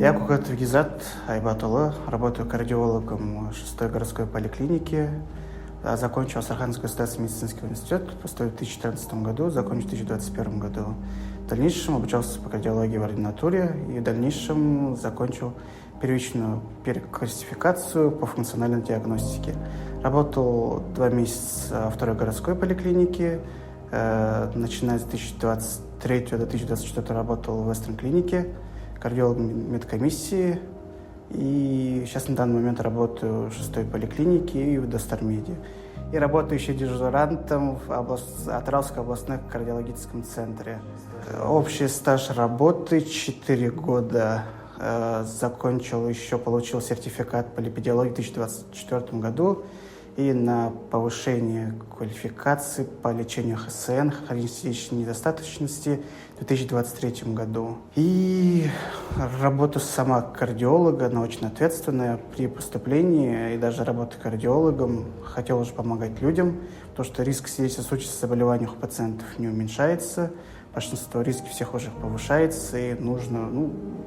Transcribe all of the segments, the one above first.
Я Кукатов Гизат Айбатулы, работаю кардиологом 6-й городской поликлиники. Закончил Астраханский государственный медицинский университет, поступил в 2014 году, закончил в 2021 году. В дальнейшем обучался по кардиологии в ординатуре и в дальнейшем закончил первичную переклассификацию по функциональной диагностике. Работал 2 месяца в 2-й городской поликлинике. Начиная с 2023 до 2024 работал в Вестерн клинике, кардиологом медкомиссии. И сейчас на данный момент работаю в 6-й поликлинике и в Достармеде. И работаю еще дежурантом в Атырауском областном кардиологическом центре. Общий стаж работы 4 года. Получил сертификат по липидиологии в 2024 году и на повышение квалификации по лечению ХСН, хронической недостаточности, в 2023 году. И работа сама кардиолога, она очень ответственная при поступлении, и даже работая кардиологом, хотел уже помогать людям, потому что риск сердечно-сосудистых заболеваний у пациентов не уменьшается, большинство рисков всех уже повышается, и нужно,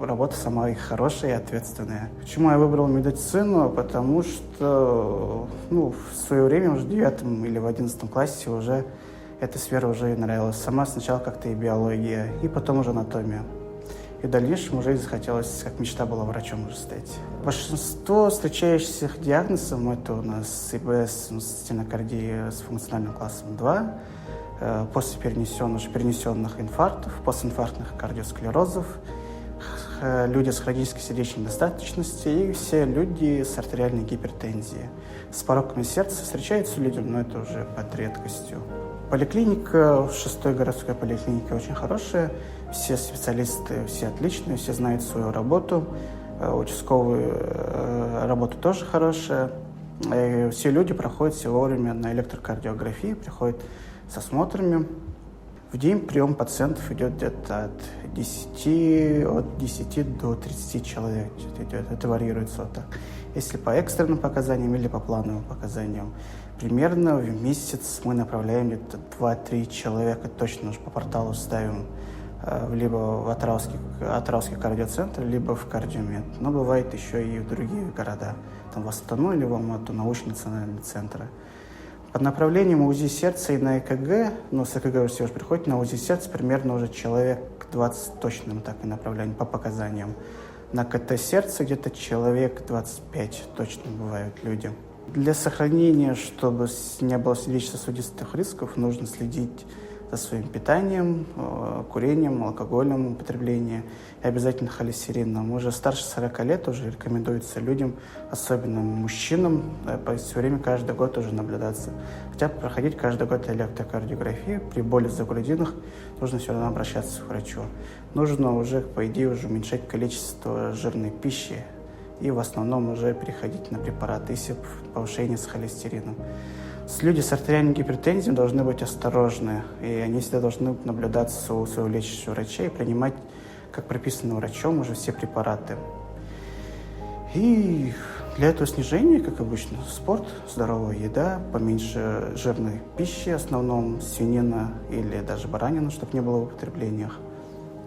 работа сама и хорошая, и ответственная. Почему я выбрал медицину? Потому что, в свое время, уже в 9 или в 11 классе уже эта сфера уже и нравилась. Сама сначала как-то и биология, и потом уже анатомия. И в дальнейшем уже захотелось, как мечта была, врачом уже стать. Большинство встречающихся диагнозов это у нас ИБС, стенокардия с функциональным классом 2, после перенесенных инфарктов, постинфарктных кардиосклерозов, люди с хронической сердечной недостаточностью и все люди с артериальной гипертензией. С пороками сердца встречаются людям, но это уже под редкостью. Поликлиника, 6-й городской поликлиника очень хорошая, все специалисты, все отличные, все знают свою работу, участковая работа тоже хорошая. И все люди проходят все вовремя на электрокардиографии, приходят с осмотрами. В день прием пациентов идет где-то от 10 до 30 человек. Это варьируется вот так. Если по экстренным показаниям или по плановым показаниям. Примерно в месяц мы направляем где-то 2-3 человека, точно уже по порталу ставим, либо в Атырауский кардиоцентр, либо в кардиомед. Но бывает еще и в другие города, там в Астану или в Алмату, научно-национальные центры. Под направлением УЗИ сердца и на ЭКГ, с ЭКГ все уже приходит, на УЗИ сердца примерно уже человек 20 точно мы так и направляем по показаниям. На КТ сердца где-то человек 25 точно бывают люди. Для сохранения, чтобы не было сердечно-сосудистых рисков, нужно следить за своим питанием, курением, алкогольным употреблением и обязательно холестерином. Уже старше 40 лет уже рекомендуется людям, особенно мужчинам, все время каждый год уже наблюдаться. Хотя бы проходить каждый год электрокардиографию. При боли в грудинах нужно все равно обращаться к врачу. Нужно уже, по идее, уменьшать количество жирной пищи и в основном уже переходить на препараты, если повышение с холестерином. Люди с артериальной гипертензией должны быть осторожны, и они всегда должны наблюдаться у своего лечащего врача и принимать, как прописано врачом, уже все препараты. И для этого снижения, как обычно, спорт, здоровая еда, поменьше жирной пищи, в основном свинина или даже баранина, чтобы не было в употреблениях,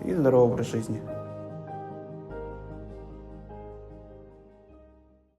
и здоровый образ жизни.